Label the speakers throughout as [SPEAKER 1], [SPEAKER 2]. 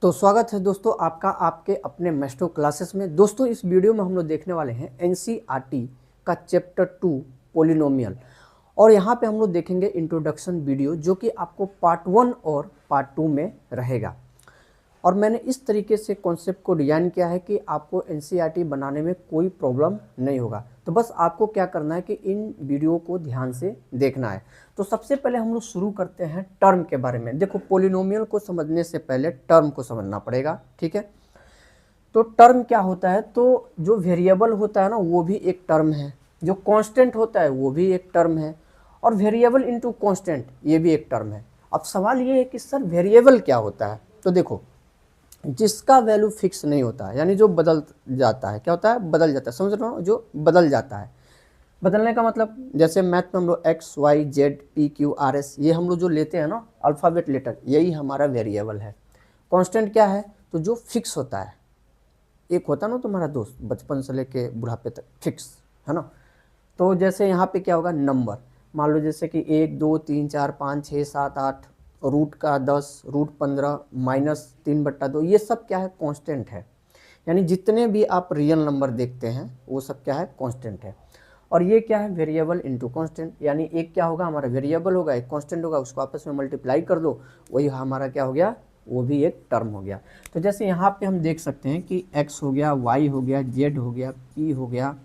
[SPEAKER 1] तो स्वागत है दोस्तों आपका आपके अपने मेस्ट्रो क्लासेस में। दोस्तों इस वीडियो में हम लोग देखने वाले हैं एनसीईआरटी का चैप्टर 2 पोलिनोमियल, और यहाँ पे हम लोग देखेंगे इंट्रोडक्शन वीडियो जो कि आपको पार्ट 1 और पार्ट 2 में रहेगा। और मैंने इस तरीके से कॉन्सेप्ट को डिज़ाइन किया है कि आपको एनसीईआरटी बनाने में कोई प्रॉब्लम नहीं होगा। तो बस आपको क्या करना है कि इन वीडियो को ध्यान से देखना है। तो सबसे पहले हम लोग शुरू करते हैं टर्म के बारे में। देखो, पोलिनोमियल को समझने से पहले टर्म को समझना पड़ेगा, ठीक है। तो टर्म क्या होता है? तो जो वेरिएबल होता है ना, वो भी एक टर्म है। जो कांस्टेंट होता है वो भी एक टर्म है, और वेरिएबल इनटू कांस्टेंट ये भी एक टर्म है। अब सवाल ये है कि सर वेरिएबल क्या होता है? तो देखो, जिसका वैल्यू फिक्स नहीं होता है, यानी जो बदल जाता है। क्या होता है? बदल जाता है। समझ रहे हो? जो बदल जाता है। बदलने का मतलब, जैसे मैथ में हम लोग X Y Z P Q R S, ये हम लोग जो लेते हैं ना अल्फ़ाबेट लेटर, यही हमारा वेरिएबल है। कांस्टेंट क्या है? तो जो फिक्स होता है। एक होता है ना तुम्हारा दोस्त बचपन से लेके बुढ़ापे तक फिक्स, है ना। तो जैसे यहाँ पे क्या होगा? नंबर। मान लो जैसे कि 1 2 3 4 5 6 7 8, रूट का 10, रूट 15, -3/2, ये सब क्या है? कांस्टेंट है। यानी जितने भी आप रियल नंबर देखते हैं वो सब क्या है? कांस्टेंट है। और ये क्या है? Variable into constant. यानी एक क्या होगा? हमारा वेरिएबल होगा, एक कांस्टेंट होगा, उसको आपस में मल्टीप्लाई कर दो, वही हमारा क्या हो गया? वो भी एक टर्म हो गया। तो जैसे यहाँ पे हम देख सकते हैं कि x हो गया, y हो गया, z हो गया, p हो गया,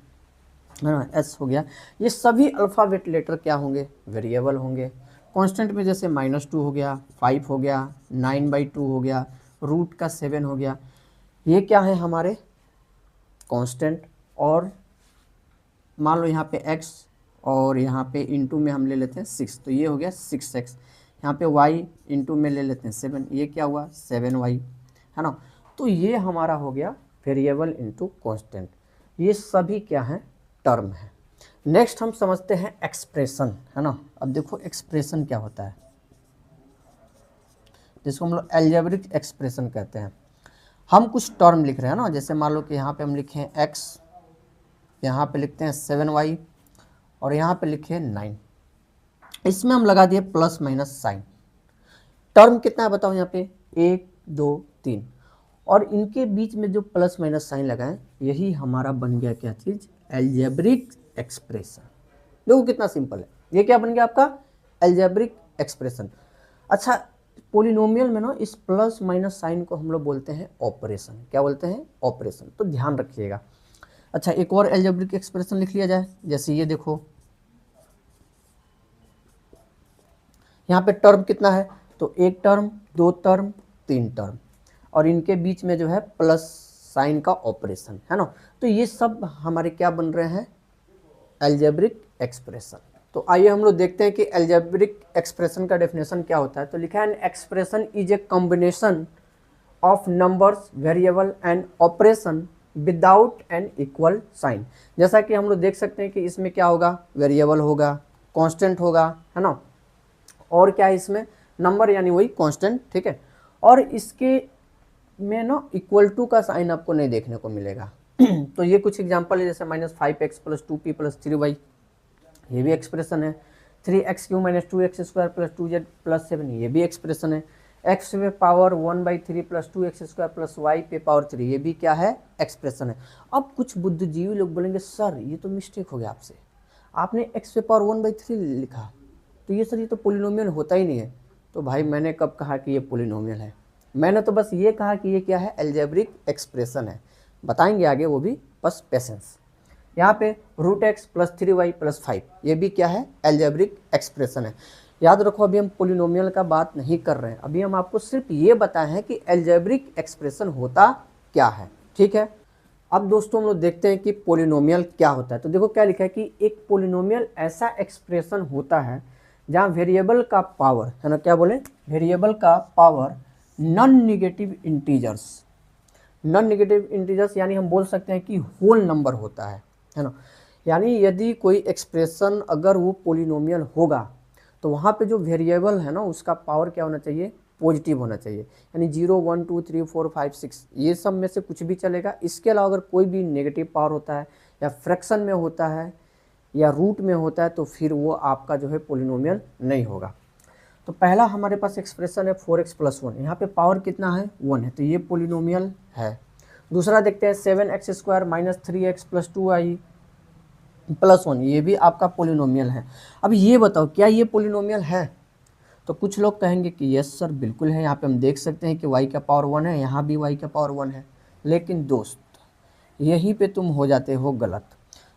[SPEAKER 1] है ना, s हो गया, ये सभी अल्फ़ाबेट लेटर क्या होंगे? वेरिएबल होंगे। कांस्टेंट में जैसे -2 हो गया, 5 हो गया, 9/2 हो गया, रूट का 7 हो गया, ये क्या है? हमारे कांस्टेंट। और मान लो यहाँ पे x, और यहाँ पे इंटू में हम ले लेते हैं 6, तो ये हो गया 6x। यहाँ पे y इंटू में ले लेते हैं 7, ये क्या हुआ? 7y, है ना। तो ये हमारा हो गया वेरिएबल इंटू कांस्टेंट। ये सभी क्या हैं? टर्म है। नेक्स्ट हम समझते हैं एक्सप्रेशन, है ना। अब देखो एक्सप्रेशन क्या होता है, जिसको हम लोग एल्जेब्रिक एक्सप्रेशन कहते हैं। हम कुछ टर्म लिख रहे हैं ना, जैसे मान लो कि यहाँ पे हम लिखे हैं x, यहाँ पे लिखते हैं 7y, और यहाँ पे लिखे 9, इसमें हम लगा दिए प्लस माइनस साइन। टर्म कितना है बताओ? यहाँ पे 1 2 3, और इनके बीच में जो प्लस माइनस साइन लगाएं, यही हमारा बन गया क्या चीज़? Algebraic expression. देखो कितना सिंपल है। ये क्या बन गया आपका? Algebraic expression. अच्छा, पोलिनोमियल में ना इस प्लस माइनस साइन को हम लोग बोलते हैं ऑपरेशन। क्या बोलते हैं? ऑपरेशन। तो ध्यान रखिएगा। अच्छा, एक और एल्जेब्रिक एक्सप्रेशन लिख लिया जाए। जैसे ये देखो, यहाँ पे टर्म कितना है? तो 1 टर्म, 2 टर्म, 3 टर्म, और इनके बीच में जो है प्लस साइन का ऑपरेशन, है ना। तो ये सब हमारे क्या बन रहे हैं? Algebraic expression. तो आइए हम लोग देखते हैं कि एल्जेब्रिक एक्सप्रेशन का डेफिनेशन क्या होता है। तो लिखा है, an expression is a combination of numbers, variable and operation without an equal sign. जैसा कि हम लोग देख सकते हैं कि इसमें क्या होगा? वेरिएबल होगा, कांस्टेंट होगा, है ना, और क्या है इसमें? नंबर, यानी वही कांस्टेंट, ठीक है। और इसके में ना इक्वल टू का साइन आपको नहीं देखने को मिलेगा। तो ये कुछ एग्जांपल है, जैसे -5x + 2p + 3y, ये भी एक्सप्रेशन है। 3x³ - 2x² + 2z + 7, ये भी एक्सप्रेशन है। x पे पावर 1/3 + 2x² + y पे पावर 3, ये भी क्या है? एक्सप्रेशन है। अब कुछ बुद्धिजीवी लोग बोलेंगे सर ये तो मिस्टेक हो गया आपसे, आपने x पे पावर 1/3 लिखा, तो ये सर ये तो पोलिनोमियल होता ही नहीं है। तो भाई मैंने कब कहा कि ये पोलिनोमियल है? मैंने तो बस ये कहा कि ये क्या है? एल्जेब्रिक एक्सप्रेशन है। बताएंगे आगे वो भी, बस पेशेंस। यहाँ पे √x + 3y + 5, ये भी क्या है? एल्जेब्रिक एक्सप्रेशन है। याद रखो, अभी हम पोलिनोमियल का बात नहीं कर रहे हैं, अभी हम आपको सिर्फ ये बताए हैं कि एल्जेब्रिक एक्सप्रेशन होता क्या है, ठीक है। अब दोस्तों हम लोग देखते हैं कि पोलिनोमियल क्या होता है। तो देखो क्या लिखा है कि एक पोलिनोमियल ऐसा एक्सप्रेशन होता है जहाँ वेरिएबल का पावर, है ना, क्या बोले? वेरिएबल का power non negative integers. Non negative integers यानी हम बोल सकते हैं कि होल नंबर होता है ना। यानी यदि कोई एक्सप्रेशन अगर वो पोलिनोमियल होगा तो वहाँ पे जो वेरिएबल है ना उसका पावर क्या होना चाहिए? पॉजिटिव होना चाहिए। यानी 0 1 2 3 4 5 6 ये सब में से कुछ भी चलेगा। इसके अलावा अगर कोई भी नेगेटिव पावर होता है, या फ्रैक्शन में होता है, या रूट में होता है, तो फिर वो आपका जो है पोलिनोमियल नहीं होगा। तो पहला हमारे पास एक्सप्रेशन है 4x+1, यहाँ पे पावर कितना है 1 है, तो ये पोलिनोमियल है। दूसरा देखते हैं 7x² माइनस 3x+2y +1, ये भी आपका पोलिनोमियल है। अब ये बताओ क्या ये पोलिनोमियल है? तो कुछ लोग कहेंगे कि यस सर बिल्कुल है, यहाँ पे हम देख सकते हैं कि y का पावर 1 है, यहाँ भी y का पावर 1 है। लेकिन दोस्त यहीं पे तुम हो जाते हो गलत।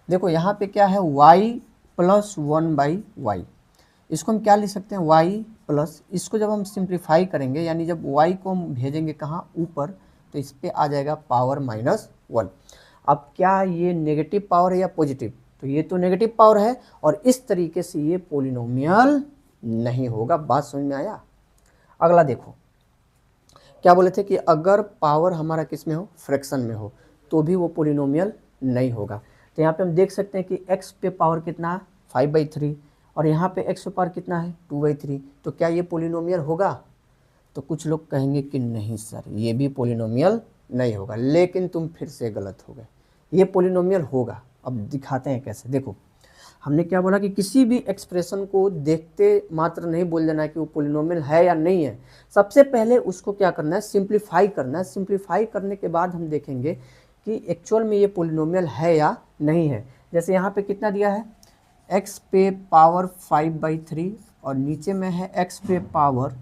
[SPEAKER 1] देखो यहाँ पे क्या है y+1/y, इसको हम क्या लिख सकते हैं y प्लस, इसको जब हम सिंप्लीफाई करेंगे यानी जब y को हम भेजेंगे कहाँ ऊपर, तो इस पे आ जाएगा पावर -1। अब क्या ये नेगेटिव पावर है या पॉजिटिव? तो ये तो नेगेटिव पावर है और इस तरीके से ये पोलिनोमियल नहीं होगा। बात समझ में आया? अगला देखो क्या बोले थे कि अगर पावर हमारा किस में हो, फ्रैक्शन में हो, तो भी वो पोलिनोमियल नहीं होगा। तो यहाँ पे हम देख सकते हैं कि x पे पावर कितना है 5/3 और यहाँ पे x पे पावर कितना है 2/3, तो क्या ये पोलिनोमियल होगा? तो कुछ लोग कहेंगे कि नहीं सर ये भी पोलिनोमियल नहीं होगा, लेकिन तुम फिर से गलत हो गए, ये पोलिनोमियल होगा। अब दिखाते हैं कैसे। देखो हमने क्या बोला कि किसी भी एक्सप्रेशन को देखते मात्र नहीं बोल देना है कि वो पोलिनोमियल है या नहीं है। सबसे पहले उसको क्या करना है, सिंप्लीफाई करना है। सिंप्लीफाई करने के बाद हम देखेंगे कि एक्चुअल में ये पोलिनोमियल है या नहीं है। जैसे यहाँ पे कितना दिया है, x पे पावर 5/3 और नीचे में है x पे पावर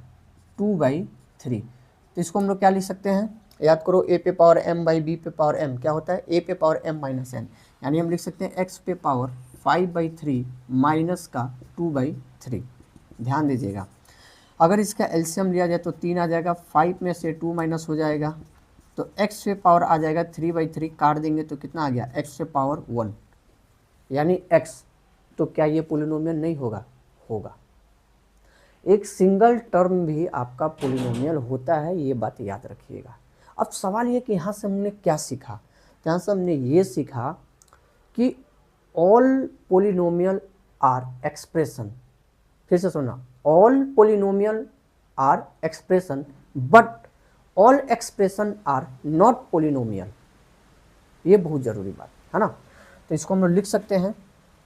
[SPEAKER 1] 2/3, तो इसको हम लोग क्या लिख सकते हैं, याद करो a पे पावर m/b पे पावर m क्या होता है, a पे पावर m-n, यानी हम लिख सकते हैं x पे पावर 5/3 माइनस का 2/3। ध्यान दीजिएगा, अगर इसका एलसीएम लिया जाए तो 3 आ जाएगा, 5 में से 2 माइनस हो जाएगा तो x पे पावर आ जाएगा 3/3, काट देंगे तो कितना आ गया x पे पावर 1 यानी x। तो क्या ये पोलिनोमियल नहीं होगा? होगा। एक सिंगल टर्म भी आपका पोलिनोमियल होता है, ये बात याद रखिएगा। अब सवाल ये कि यहाँ से हमने क्या सीखा? तो यहाँ से हमने ये सीखा कि ऑल पोलिनोमियल आर एक्सप्रेशन, फिर से सुना, all polynomial are expression but all expression are not polynomial. ये बहुत ज़रूरी बात है ना। तो इसको हम लोग लिख सकते हैं,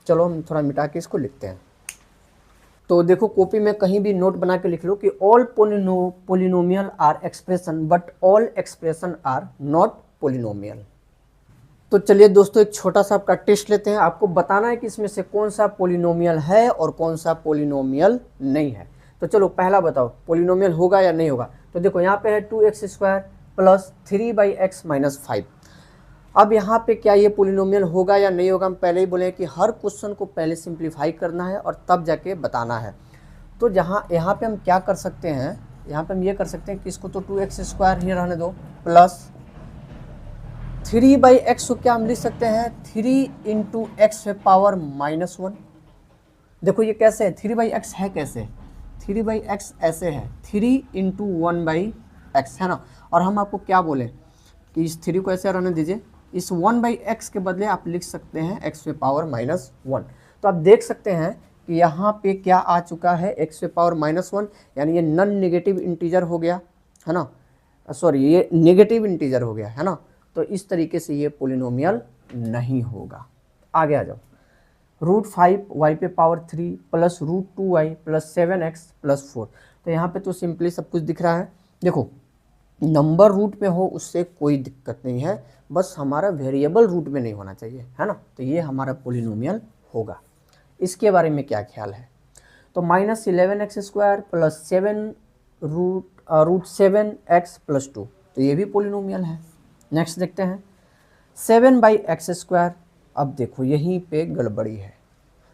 [SPEAKER 1] चलो हम थोड़ा मिटा के इसको लिखते हैं। तो देखो कॉपी में कहीं भी नोट बना के लिख लो कि all polynomial are expression but all expression are not polynomial. तो चलिए दोस्तों एक छोटा सा आपका टेस्ट लेते हैं, आपको बताना है कि इसमें से कौन सा पोलिनोमियल है और कौन सा पोलिनोमियल नहीं है। तो चलो पहला बताओ पोलिनोमियल होगा या नहीं होगा। तो देखो यहाँ पे है 2x² प्लस 3/x माइनस 5। अब यहाँ पे क्या ये पोलिनोमियल होगा या नहीं होगा? हम पहले ही बोले कि हर क्वेश्चन को पहले सिंप्लीफाई करना है और तब जाके बताना है। तो यहाँ पे हम क्या कर सकते हैं, यहाँ पे हम ये कर सकते हैं कि इसको तो 2x² ही रहने दो प्लस 3/x को क्या हम लिख सकते हैं 3 × x पे पावर -1। देखो ये कैसे है, 3/x है कैसे, 3/x ऐसे है 3 × 1/x है ना। और हम आपको क्या बोले कि इस 3 को ऐसे रहने दीजिए, इस 1/x के बदले आप लिख सकते हैं x पे पावर -1। तो आप देख सकते हैं कि यहाँ पे क्या आ चुका है x पे पावर -1, यानी ये नॉन नेगेटिव इंटीजर हो गया है ना, सॉरी ये नेगेटिव इंटीजर हो गया है ना। तो इस तरीके से ये पोलिनोमियल नहीं होगा। आगे आ जाओ, √5 y पे power 3 plus √2y plus 7x plus 4। तो यहाँ पे तो सिंपली सब कुछ दिख रहा है। देखो नंबर रूट में हो उससे कोई दिक्कत नहीं है, बस हमारा वेरिएबल रूट में नहीं होना चाहिए है ना। तो ये हमारा पोलिनोमियल होगा। इसके बारे में क्या ख्याल है? तो -11x² प्लस 7 √7x प्लस 2, तो ये भी पोलिनोमियल है। नेक्स्ट देखते हैं 7/x²। अब देखो यहीं पे गड़बड़ी है।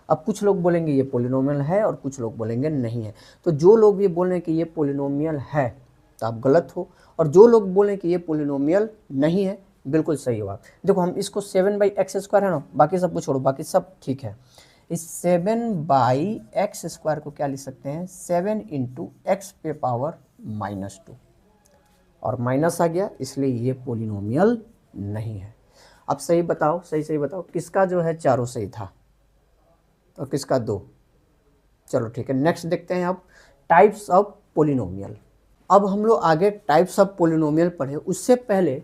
[SPEAKER 1] अब कुछ लोग बोलेंगे ये पोलिनोमियल है और कुछ लोग बोलेंगे नहीं है। तो जो लोग ये बोल रहे हैं कि ये पोलिनोमियल है तो आप गलत हो, और जो लोग बोलें कि ये पोलिनोमियल नहीं है बिल्कुल सही हो आप। देखो हम इसको 7/x² है ना, बाकी सब कुछ छोड़ो, बाकी सब ठीक है। इस 7/x² को क्या लिख सकते हैं 7 × x पे पावर -2, और माइनस आ गया इसलिए ये पोलिनोमियल नहीं है। अब सही बताओ, सही बताओ किसका जो है चारों सही था और किसका 2। चलो ठीक है, नेक्स्ट देखते हैं अब टाइप्स ऑफ पोलिनोमियल। अब हम लोग आगे टाइप्स ऑफ पोलिनोमियल पढ़े, उससे पहले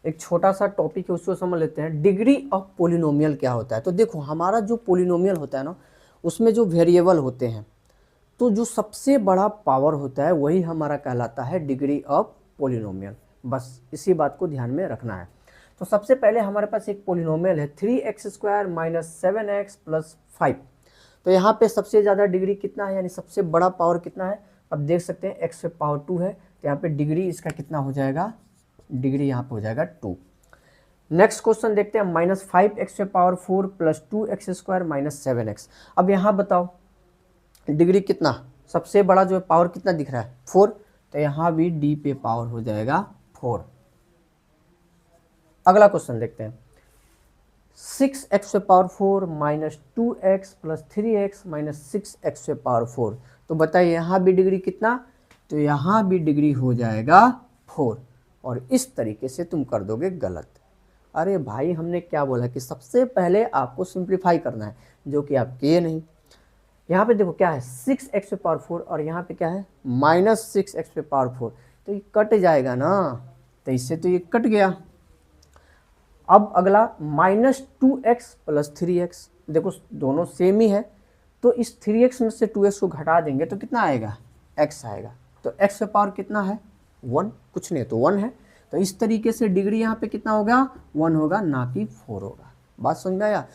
[SPEAKER 1] एक छोटा सा टॉपिक है उसको समझ लेते हैं, डिग्री ऑफ पोलिनोमियल क्या होता है। तो देखो हमारा जो पोलिनोमियल होता है ना, उसमें जो वेरिएबल होते हैं तो जो सबसे बड़ा पावर होता है वही हमारा कहलाता है डिग्री ऑफ पोलिनोमियल। बस इसी बात को ध्यान में रखना है। तो सबसे पहले हमारे पास एक पोलिनोमियल है 3x² माइनस 7x प्लस 5। तो यहाँ पे सबसे ज़्यादा डिग्री कितना है, यानी सबसे बड़ा पावर कितना है। अब देख सकते हैं x पे पावर 2 है, तो यहाँ पे डिग्री इसका कितना हो जाएगा, डिग्री यहाँ पे हो जाएगा 2। नेक्स्ट क्वेश्चन देखते हैं, माइनस 5x पे power 4 plus 2x² minus 7x। अब यहाँ बताओ डिग्री कितना, सबसे बड़ा जो पावर कितना दिख रहा है 4, तो यहाँ भी d पे पावर हो जाएगा 4। अगला क्वेश्चन देखते हैं, 6x पे power 4 minus 2x plus 3x minus 6x पे पावर 4। तो बताइए यहाँ भी डिग्री कितना, तो यहाँ भी डिग्री हो जाएगा 4। और इस तरीके से तुम कर दोगे गलत। अरे भाई हमने क्या बोला कि सबसे पहले आपको सिंप्लीफाई करना है, जो कि आप किए नहीं। यहाँ पे देखो क्या है 6x पे पावर 4 और यहाँ पे क्या है माइनस 6x पे पावर 4, तो ये कट जाएगा ना, तो इससे तो ये कट गया। अब अगला माइनस 2x प्लस 3x, देखो दोनों सेम ही है, तो इस 3x में से 2x को घटा देंगे तो कितना आएगा, x आएगा। तो x पे पावर कितना है 1, कुछ नहीं तो 1 है। तो इस तरीके से डिग्री यहाँ पे कितना होगा 1 होगा, ना कि 4 होगा। बात समझ में आया।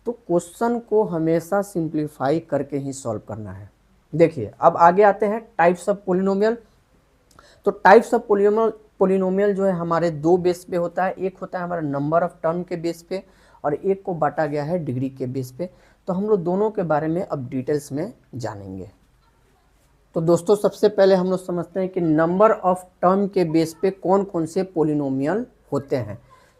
[SPEAKER 1] तो क्वेश्चन को हमेशा सिंप्लीफाई करके ही सॉल्व करना है। देखिए अब आगे आते हैं टाइप्स ऑफ पोलिनोमियल। तो टाइप्स ऑफ पोलिनोमियल जो है हमारे दो बेस पे होता है, एक होता है हमारा नंबर ऑफ टर्म के बेस पे और एक को बांटा गया है डिग्री के बेस पे। तो हम लोग दोनों के बारे में अब डिटेल्स में जानेंगे। तो दोस्तों सबसे पहले हम लोग समझते हैं कि नंबर ऑफ टर्म के बेस पे कौन कौन से पोलिनोमियल होते हैं।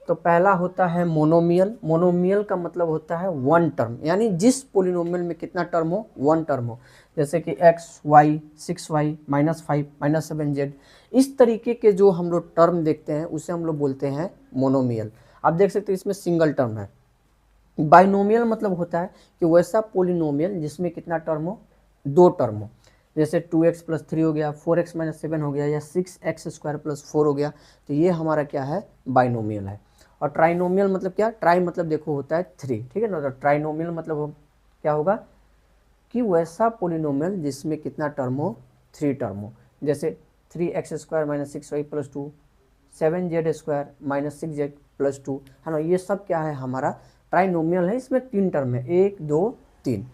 [SPEAKER 1] तो पहला होता है मोनोमियल। मोनोमियल का मतलब होता है वन टर्म, यानी जिस पोलिनोमियल में कितना टर्म हो, वन टर्म हो। जैसे कि x, y, 6y, minus 5, minus 7z, इस तरीके के जो हम लोग टर्म देखते हैं उसे हम लोग बोलते हैं मोनोमियल। आप देख सकते हैं इसमें सिंगल टर्म है। बाइनोमियल मतलब होता है कि वैसा पोलिनोमियल जिसमें कितना टर्म हो, दो टर्म हो। जैसे 2x प्लस 3 हो गया, 4x माइनस 7 हो गया, या 6x² प्लस 4 हो गया। तो ये हमारा क्या है, बाइनोमियल है। और ट्राइनोमियल मतलब क्या, ट्राई मतलब देखो होता है 3, ठीक है ना। तो ट्राइनोमियल मतलब क्या होगा कि वैसा पोलिनोमियल जिसमें कितना टर्म हो, 3 टर्म हो। जैसे 3x² minus 6y plus 2, 7z² minus 6z plus 2, है ना। ये सब क्या है हमारा ट्राइनोमियल है, इसमें 3 टर्म है, 1 2 3।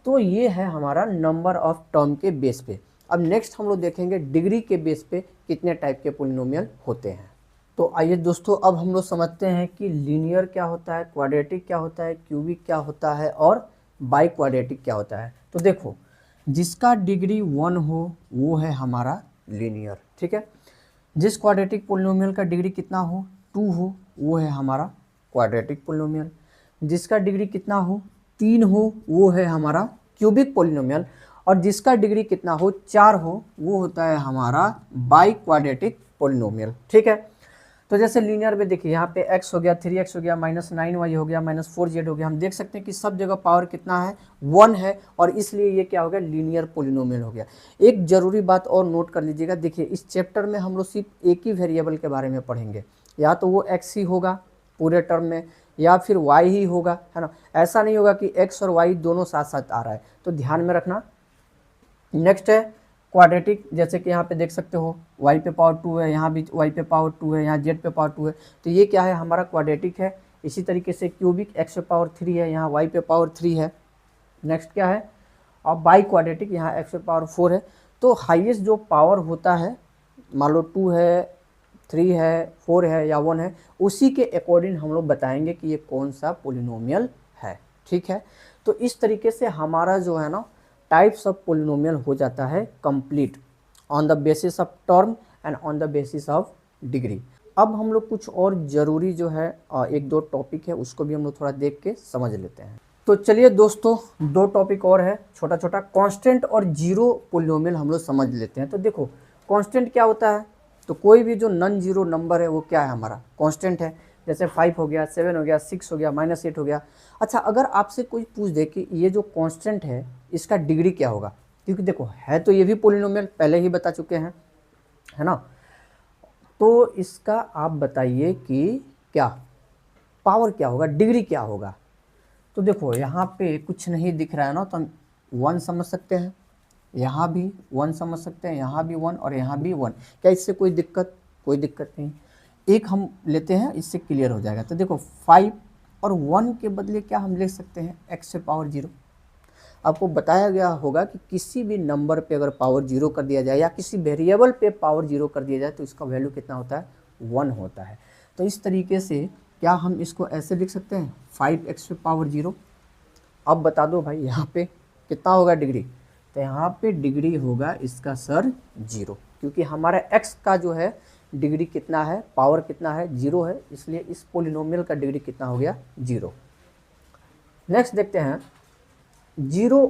[SPEAKER 1] तो ये है हमारा नंबर ऑफ टर्म के बेस पे। अब नेक्स्ट हम लोग देखेंगे डिग्री के बेस पे कितने टाइप के पोलिनोमियल होते हैं। तो आइए दोस्तों अब हम लोग समझते हैं कि लीनियर क्या होता है, क्वाड्रेटिक क्या होता है, क्यूबिक क्या होता है और बाई क्वाड्रेटिक क्या होता है। तो देखो जिसका डिग्री 1 हो वो है हमारा लीनियर, ठीक है। जिस क्वाड्रेटिक पोलिनोमियल का डिग्री कितना हो, 2 हो, वो है हमारा क्वाड्रेटिक पोलिनोमियल। जिसका डिग्री कितना हो, 3 हो, वो है हमारा क्यूबिक पोलिनोमियल। और जिसका डिग्री कितना हो, 4 हो, वो होता है हमारा बाई क्वाड्रेटिक पोलिनोमियल, ठीक है। तो जैसे लीनियर में देखिए यहाँ पे x हो गया, 3x हो गया, माइनस 9y हो गया, माइनस 4z हो गया। हम देख सकते हैं कि सब जगह पावर कितना है, 1 है, और इसलिए ये क्या हो गया, लीनियर पोलिनोमियल हो गया। एक ज़रूरी बात और नोट कर लीजिएगा, देखिए इस चैप्टर में हम लोग सिर्फ एक ही वेरिएबल के बारे में पढ़ेंगे, या तो वो x ही होगा पूरे टर्म में, या फिर y ही होगा, है ना। ऐसा नहीं होगा कि x और y दोनों साथ साथ आ रहा है, तो ध्यान में रखना। नेक्स्ट है क्वाड्रेटिक, जैसे कि यहाँ पे देख सकते हो y पे पावर 2 है, यहाँ भी y पे पावर 2 है, यहाँ z पे पावर 2 है, तो ये क्या है हमारा क्वाड्रेटिक है। इसी तरीके से क्यूबिक x पे पावर 3 है, यहाँ y पे पावर 3 है। नेक्स्ट क्या है, और बाई क्वाड्रेटिक, यहाँ x पे पावर 4 है। तो हाईएस्ट जो पावर होता है, मान लो 2 है, 3 है, 4 है या 1 है, उसी के अकॉर्डिंग हम लोग बताएंगे कि ये कौन सा पोलिनोमियल है, ठीक है। तो इस तरीके से हमारा जो है ना टाइप्स ऑफ पोलिनोमियल हो जाता है complete on the basis of term and on the basis of degree. अब हम लोग कुछ और ज़रूरी जो है एक दो टॉपिक है उसको भी हम लोग थोड़ा देख के समझ लेते हैं। तो चलिए दोस्तों, दो टॉपिक और है छोटा छोटा, कांस्टेंट और जीरो पोलिनोमियल हम लोग समझ लेते हैं। तो देखो कांस्टेंट क्या होता है, तो कोई भी जो नॉन जीरो नंबर है वो क्या है, हमारा कांस्टेंट है। जैसे 5 हो गया, 7 हो गया, 6 हो गया, माइनस 8 हो गया। अच्छा, अगर आपसे कोई पूछ दे कि ये जो कांस्टेंट है इसका डिग्री क्या होगा, क्योंकि देखो है तो ये भी पोलिनोमियल, पहले ही बता चुके हैं, है ना। तो इसका आप बताइए कि क्या पावर क्या होगा, डिग्री क्या होगा। तो देखो यहाँ पे कुछ नहीं दिख रहा है ना, तो हम 1 समझ सकते हैं, यहाँ भी 1 समझ सकते हैं, यहाँ भी 1 और यहाँ भी 1। क्या इससे कोई दिक्कत? कोई दिक्कत नहीं। एक हम लेते हैं, इससे क्लियर हो जाएगा। तो देखो 5 और 1 के बदले क्या हम लिख सकते हैं, x से पावर 0। आपको बताया गया होगा कि किसी भी नंबर पे अगर पावर 0 कर दिया जाए या किसी वेरिएबल पे पावर 0 कर दिया जाए तो इसका वैल्यू कितना होता है, 1 होता है। तो इस तरीके से क्या हम इसको ऐसे लिख सकते हैं, 5x पे पावर 0। अब बता दो भाई यहाँ पे कितना होगा डिग्री, तो यहाँ पे डिग्री होगा इसका सर 0, क्योंकि हमारा x का जो है डिग्री कितना है, पावर कितना है, 0 है, इसलिए इस पोलिनोमियल का डिग्री कितना हो गया, 0। नेक्स्ट देखते हैं जीरो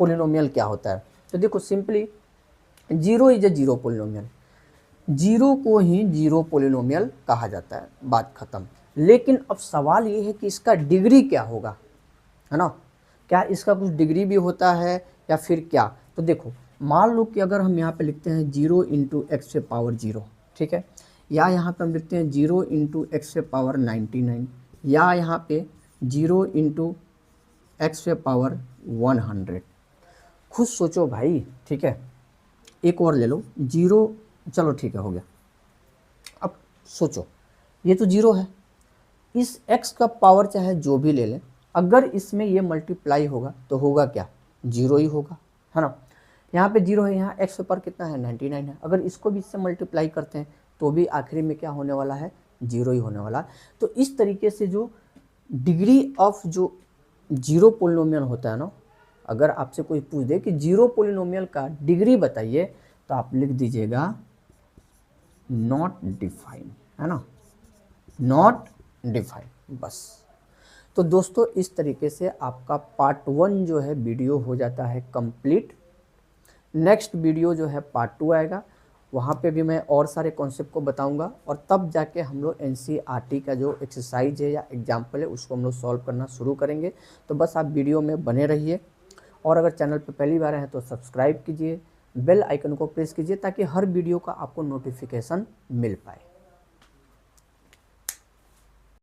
[SPEAKER 1] पोलिनोमियल क्या होता है। तो देखो simply zero is a zero polynomial, zero को ही जीरो पोलिनोमियल कहा जाता है, बात खत्म। लेकिन अब सवाल ये है कि इसका डिग्री क्या होगा, है ना, क्या इसका कुछ डिग्री भी होता है या फिर क्या। तो देखो मान लो कि अगर हम यहाँ पे लिखते हैं 0 इंटू एक्स से पावर 0, ठीक है, या यहाँ पे हम लिखते हैं 0 इंटू एक्स से पावर 99, या यहाँ पे 0 इंटू एक्स से पावर 100। खुद सोचो भाई, ठीक है। एक और ले लो 0, चलो ठीक है हो गया। अब सोचो ये तो 0 है, इस x का पावर चाहे जो भी ले लें, अगर इसमें ये मल्टीप्लाई होगा तो होगा क्या, 0 ही होगा, है ना। यहाँ पे 0 है, यहाँ x पर कितना है, 99 है। अगर इसको भी इससे मल्टीप्लाई करते हैं तो भी आखिरी में क्या होने वाला है, 0 ही होने वाला है। तो इस तरीके से जो डिग्री ऑफ जो जीरो पोलिनोमियल होता है ना, अगर आपसे कोई पूछ दे कि जीरो पोलिनोमियल का डिग्री बताइए तो आप लिख दीजिएगा नॉट डिफाइन, है ना, नॉट डिफाइन, बस। तो दोस्तों इस तरीके से आपका पार्ट 1 जो है वीडियो हो जाता है कंप्लीट। नेक्स्ट वीडियो जो है पार्ट 2 आएगा, वहाँ पे भी मैं और सारे कॉन्सेप्ट को बताऊंगा, और तब जाके हम लोग NCERT का जो एक्सरसाइज है या एग्जाम्पल है उसको हम लोग सॉल्व करना शुरू करेंगे। तो बस आप वीडियो में बने रहिए, और अगर चैनल पे पहली बार हैं तो सब्सक्राइब कीजिए, बेल आइकन को प्रेस कीजिए ताकि हर वीडियो का आपको नोटिफिकेशन मिल पाए।